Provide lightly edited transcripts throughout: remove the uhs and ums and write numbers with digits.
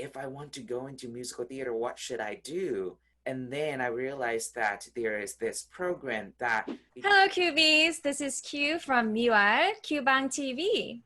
if I want to go into musical theater, what should I do? And then I realized that there is this program that... Hello, Qbies. This is Q from 뮤알, Qbang TV.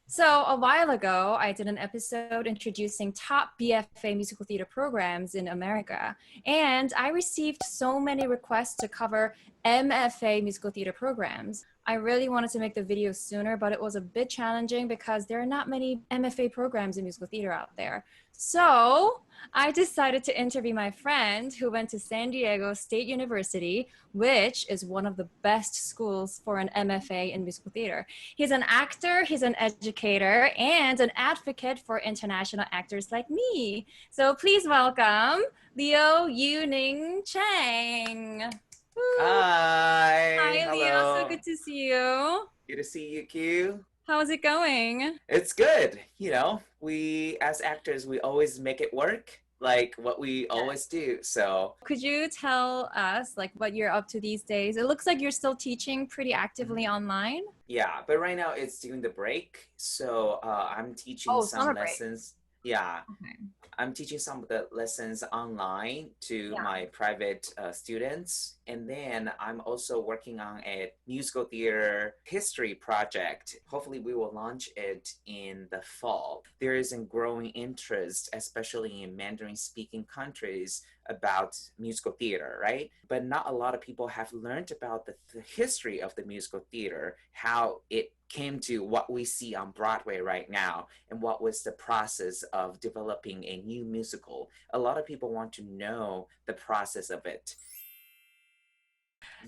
So a while ago, I did an episode introducing top BFA musical theater programs in America. And I received so many requests to cover MFA musical theater programs. I really wanted to make the video sooner, but it was a bit challenging because there are not many MFA programs in musical theater out there. So I decided to interview my friend who went to San Diego State University, which is one of the best schools for an MFA in musical theater. He's an actor, he's an educator, and an advocate for international actors like me. So please welcome Leo Yu-Ning Chang. Woo. Hi. Hi, Hello. Leo. So good to see you. Good to see you, Q. How's it going? It's good. You know, we as actors, we always make it work, like what we always do. So could you tell us like what you're up to these days? It looks like you're still teaching pretty actively online. Yeah, but right now it's during the break. So I'm teaching some lessons. Yeah. Okay. I'm teaching some of the lessons online to my private students. And then I'm also working on a musical theater history project. Hopefully we will launch it in the fall. There is a growing interest, especially in Mandarin speaking countries, about musical theater, right? But not a lot of people have learned about the history of the musical theater, how it came to what we see on Broadway right now, and what was the process of developing a new musical. A lot of people want to know the process of it.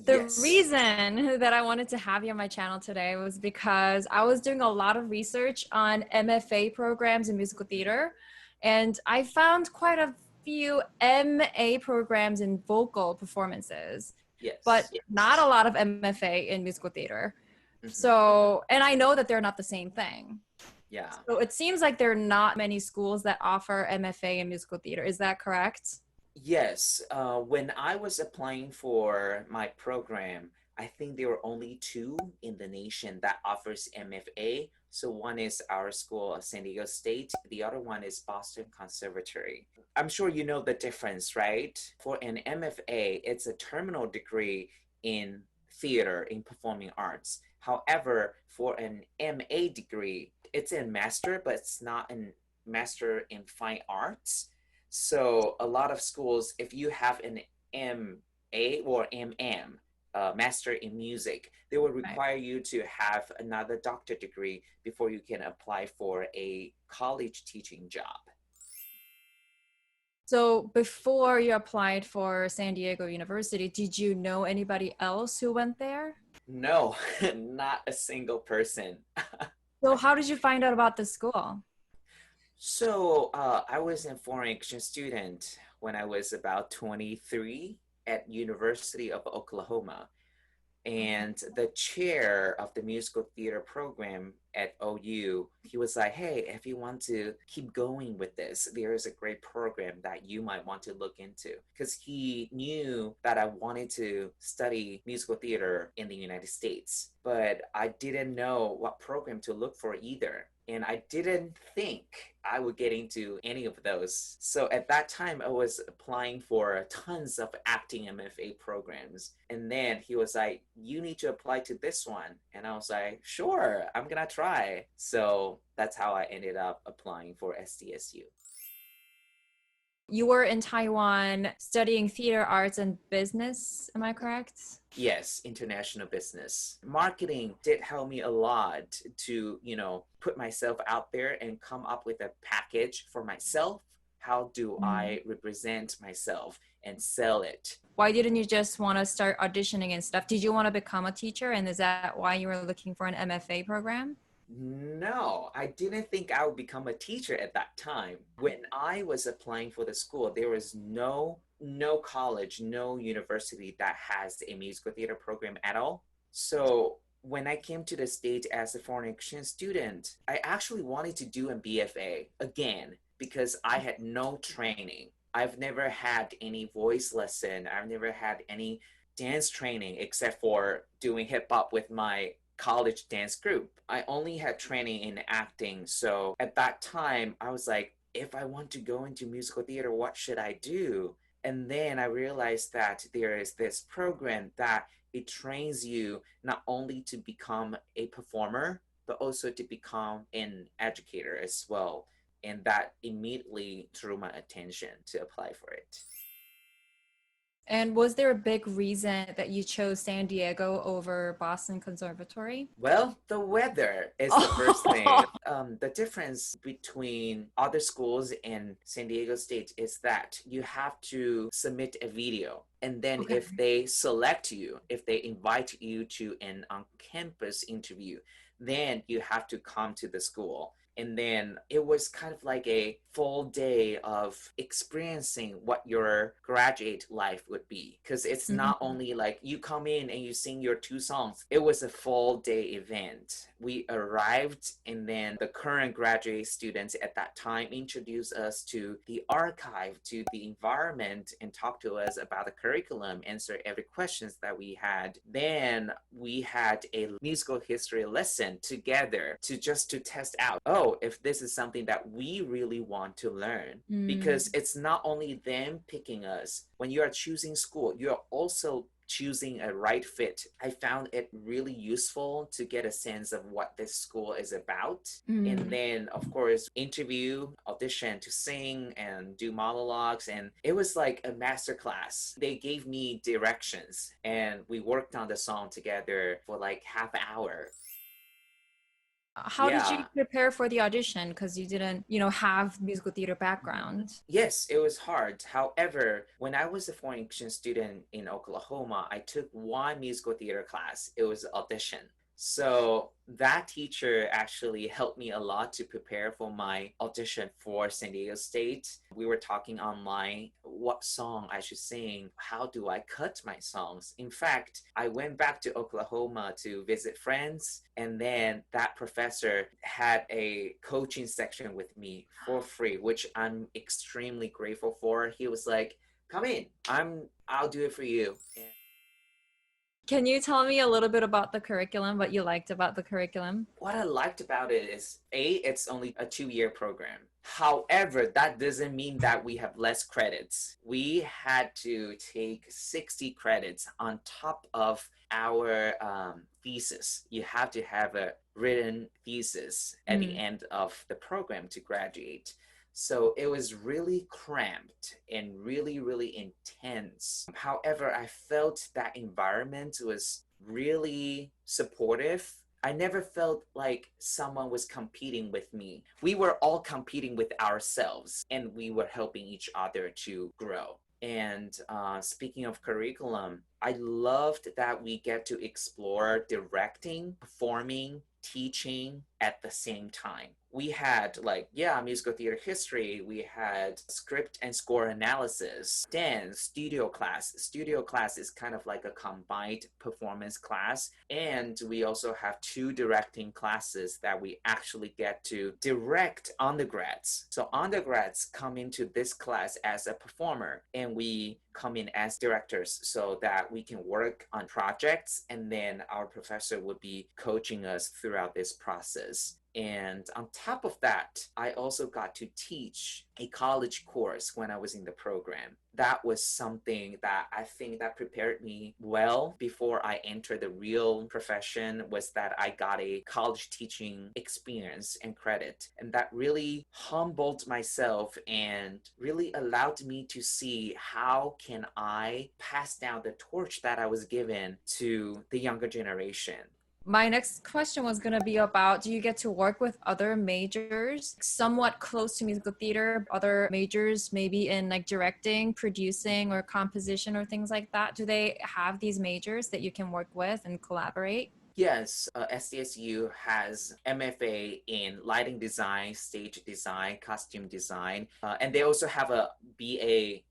The reason that I wanted to have you on my channel today was because I was doing a lot of research on MFA programs in musical theater, and I found quite a few MA programs in vocal performances, but not a lot of MFA in musical theater. So, and I know that they're not the same thing. Yeah. So it seems like there are not many schools that offer MFA in musical theater. Is that correct? Yes. When I was applying for my program, I think there were only 2 in the nation that offers MFA. So one is our school, San Diego State. The other one is Boston Conservatory. I'm sure you know the difference, right? For an MFA, it's a terminal degree in theater, in performing arts. However, for an MA degree, it's a master, but it's not a master in fine arts. So a lot of schools, if you have an MA or MM, master in music, they will require you to have another doctorate degree before you can apply for a college teaching job. So before you applied for San Diego University, did you know anybody else who went there? No, not a single person. So how did you find out about the school? So I was a foreign exchange student when I was about 23 at University of Oklahoma. And the chair of the musical theater program at OU, he was like, hey, if you want to keep going with this, there is a great program that you might want to look into. Because he knew that I wanted to study musical theater in the United States, but I didn't know what program to look for either. And I didn't think I would get into any of those. So at that time, I was applying for tons of acting MFA programs. And then he was like, you need to apply to this one. And I was like, sure, I'm gonna try. So that's how I ended up applying for SDSU. You were in Taiwan studying theater arts and business, am I correct? Yes, international business. Marketing did help me a lot to, put myself out there and come up with a package for myself. How do I represent myself and sell it? Why didn't you just want to start auditioning and stuff? Did you want to become a teacher? And is that why you were looking for an MFA program? No, I didn't think I would become a teacher at that time. When I was applying for the school, there was no college, no university that has a musical theater program at all. So when I came to the States as a foreign exchange student, I actually wanted to do a BFA again because I had no training. I've never had any voice lesson. I've never had any dance training except for doing hip hop with my college dance group. I only had training in acting. So at that time, I was like, if I want to go into musical theater, what should I do? And then I realized that there is this program that it trains you not only to become a performer, but also to become an educator as well. And that immediately drew my attention to apply for it. And was there a big reason that you chose San Diego over Boston Conservatory? Well, the weather is the first thing. The difference between other schools and San Diego State is that you have to submit a video. And then if they select you, if they invite you to an on-campus interview, then you have to come to the school. And then it was kind of like a full day of experiencing what your graduate life would be. Because it's not only like you come in and you sing your 2 songs. It was a full day event. We arrived, and then the current graduate students at that time introduced us to the archive, to the environment, and talked to us about the curriculum, answer every questions that we had. Then we had a musical history lesson together to test out, if this is something that we really want to learn. Because it's not only them picking us. When you are choosing school, you're also choosing a right fit. I found it really useful to get a sense of what this school is about. And then, of course, interview, audition to sing and do monologues. And it was like a master class. They gave me directions and we worked on the song together for like half an hour. How did you prepare for the audition? Because you didn't, have musical theater background. Yes, it was hard. However, when I was a foreign exchange student in Oklahoma, I took one musical theater class. It was audition. So that teacher actually helped me a lot to prepare for my audition for San Diego State. We were talking online what song I should sing, how do I cut my songs. In fact, I went back to Oklahoma to visit friends, and then that professor had a coaching section with me for free, which I'm extremely grateful for. He was like, come in, I'll do it for you. Can you tell me a little bit about the curriculum, what you liked about the curriculum? What I liked about it is, it's only a 2-year program. However, that doesn't mean that we have less credits. We had to take 60 credits on top of our thesis. You have to have a written thesis at the end of the program to graduate. So it was really cramped and really, really intense. However, I felt that environment was really supportive. I never felt like someone was competing with me. We were all competing with ourselves, and we were helping each other to grow. And speaking of curriculum, I loved that we get to explore directing, performing, teaching at the same time. We had musical theater history, we had script and score analysis, dance, studio class. Studio class is kind of like a combined performance class. And we also have 2 directing classes that we actually get to direct undergrads. So undergrads come into this class as a performer, and we come in as directors so that we can work on projects, and then our professor would be coaching us throughout this process. And on top of that, I also got to teach a college course when I was in the program. That was something that I think that prepared me well before I entered the real profession, was that I got a college teaching experience and credit. And that really humbled myself and really allowed me to see how can I pass down the torch that I was given to the younger generation. My next question was going to be about, do you get to work with other majors somewhat close to musical theater, other majors maybe in like directing, producing, or composition or things like that? Do they have these majors that you can work with and collaborate? Yes, SDSU has MFA in lighting design, stage design, costume design, and they also have a BA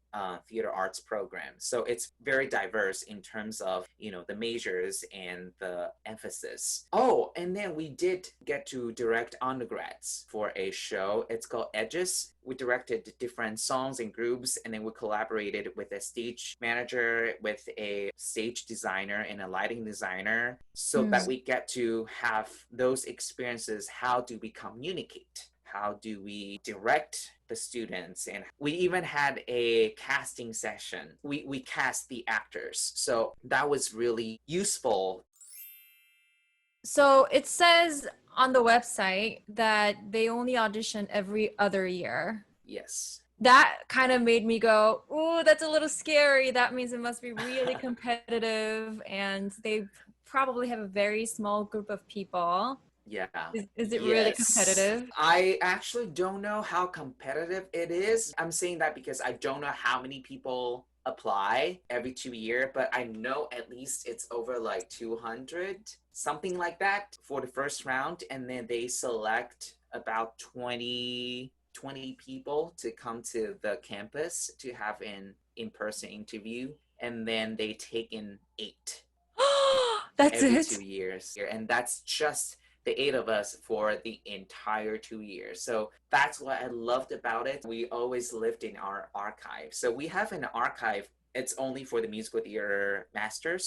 theater arts program. So it's very diverse in terms of, the majors and the emphasis. Oh, and then we did get to direct undergrads for a show. It's called Edges. We directed different songs and groups, and then we collaborated with a stage manager, with a stage designer and a lighting designer, so that we get to have those experiences. How do we communicate? How do we direct the students? And we even had a casting session. We cast the actors. So that was really useful. So it says on the website that they only audition every other year. Yes. That kind of made me go, oh, that's a little scary. That means it must be really competitive, and they probably have a very small group of people. Yeah. Is it really competitive? I actually don't know how competitive it is. I'm saying that because I don't know how many people apply every 2 years, but I know at least it's over like 200, something like that for the first round. And then they select about 20 people to come to the campus to have an in-person interview. And then they take in 8. That's every it? 2 years. And that's just the 8 of us for the entire 2 years. So that's what I loved about it. We always lived in our archive. So we have an archive. It's only for the musical theater master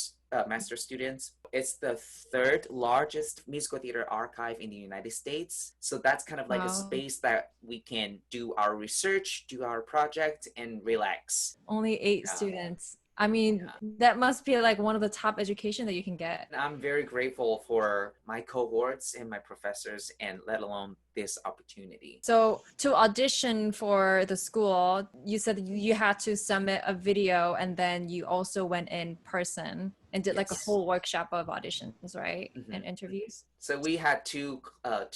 students. It's the 3rd largest musical theater archive in the United States. So that's kind of like a space that we can do our research, do our project, and relax. Only 8 students. I mean, that must be like one of the top education that you can get. I'm very grateful for my cohorts and my professors, and let alone this opportunity. So to audition for the school, you said you had to submit a video, and then you also went in person and did like a whole workshop of auditions, right? And interviews. So we had two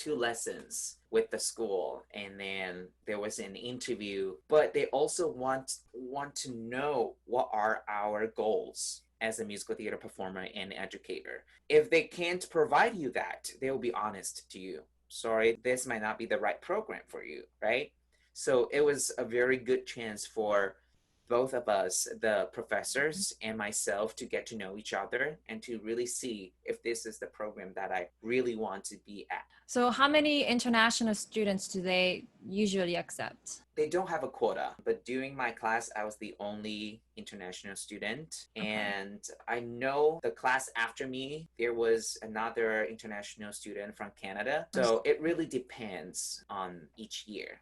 lessons with the school, and then there was an interview, but they also want to know what are our goals as a musical theater performer and educator. If they can't provide you that, they will be honest to you. Sorry, this might not be the right program for you, right? So it was a very good chance for both of us, the professors and myself, to get to know each other and to really see if this is the program that I really want to be at. So how many international students do they usually accept? They don't have a quota, but during my class, I was the only international student. And I know the class after me, there was another international student from Canada. So it really depends on each year.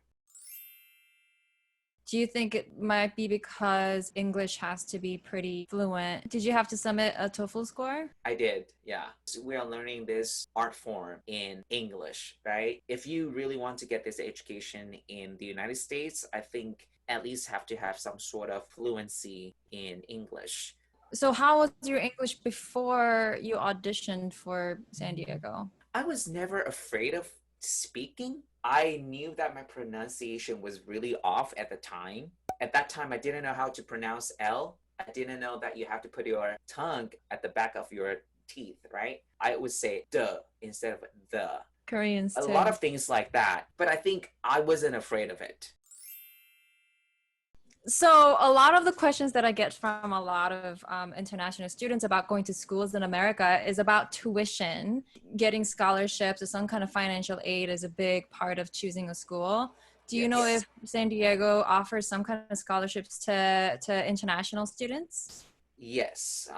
Do you think it might be because English has to be pretty fluent? Did you have to submit a TOEFL score? I did, yeah. So we are learning this art form in English, right? If you really want to get this education in the United States, I think at least have to have some sort of fluency in English. So how was your English before you auditioned for San Diego? I was never afraid of speaking. I knew that my pronunciation was really off at the time. At that time, I didn't know how to pronounce L. I didn't know that you have to put your tongue at the back of your teeth, right? I would say "the" instead of "the." Koreans too. A lot of things like that. But I think I wasn't afraid of it. So a lot of the questions that I get from a lot of international students about going to schools in America is about tuition. Getting scholarships or some kind of financial aid is a big part of choosing a school. Do you know if San Diego offers some kind of scholarships to international students? Yes,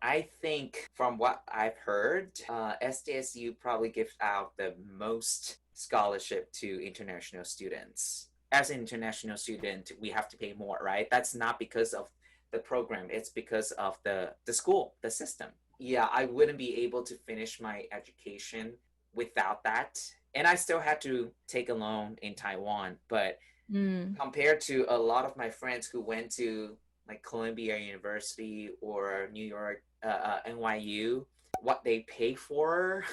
I think from what I've heard, SDSU probably gives out the most scholarship to international students. As an international student, we have to pay more, right? That's not because of the program. It's because of the school, the system. Yeah, I wouldn't be able to finish my education without that. And I still had to take a loan in Taiwan. But compared to a lot of my friends who went to like Columbia University or New York, NYU, what they pay for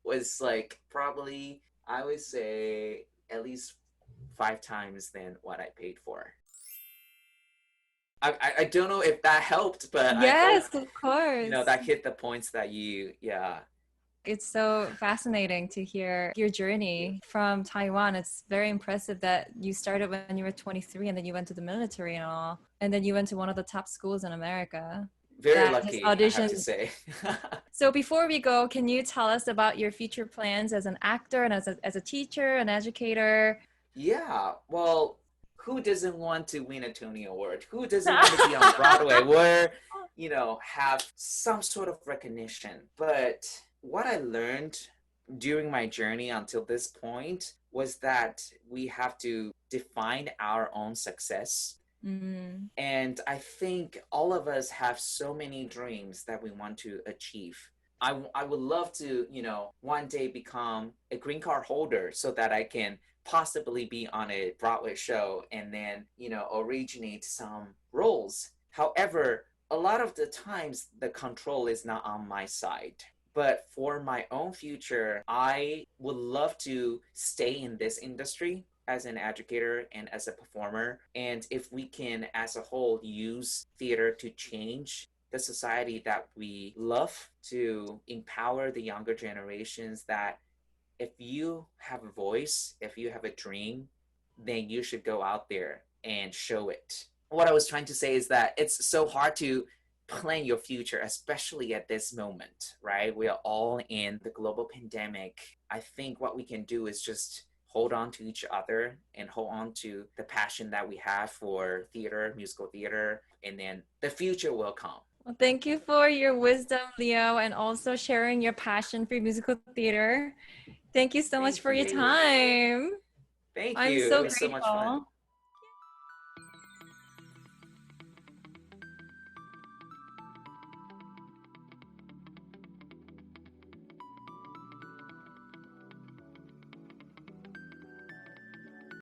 was like probably, I would say, at least 5 times than what I paid for. I don't know if that helped, but yes, I hope, of course. that hit the points that you It's so fascinating to hear your journey from Taiwan. It's very impressive that you started when you were 23 and then you went to the military and all. And then you went to one of the top schools in America. Very That his lucky, I have audition. to say. So before we go, can you tell us about your future plans as an actor and as a teacher, an educator? Yeah, well, who doesn't want to win a Tony Award? Who doesn't want to be on Broadway where, you know, have some sort of recognition? But what I learned during my journey until this point was that we have to define our own success. And I think all of us have so many dreams that we want to achieve. I would love to, you know, one day become a green card holder so that I can possibly be on a Broadway show and then, you know, originate some roles. However, a lot of the times the control is not on my side. But for my own future, I would love to stay in this industry as an educator and as a performer. And if we can, as a whole, use theater to change the society that we love, to empower the younger generations, that if you have a voice, if you have a dream, then you should go out there and show it. What I was trying to say is that it's so hard to plan your future, especially at this moment, right? We are all in the global pandemic. I think what we can do is just hold on to each other and hold on to the passion that we have for theater, musical theater, and then the future will come. Well, thank you for your wisdom, Leo, and also sharing your passion for musical theater. Thank you so much for your time. Thank I'm you. so It was so much fun. grateful.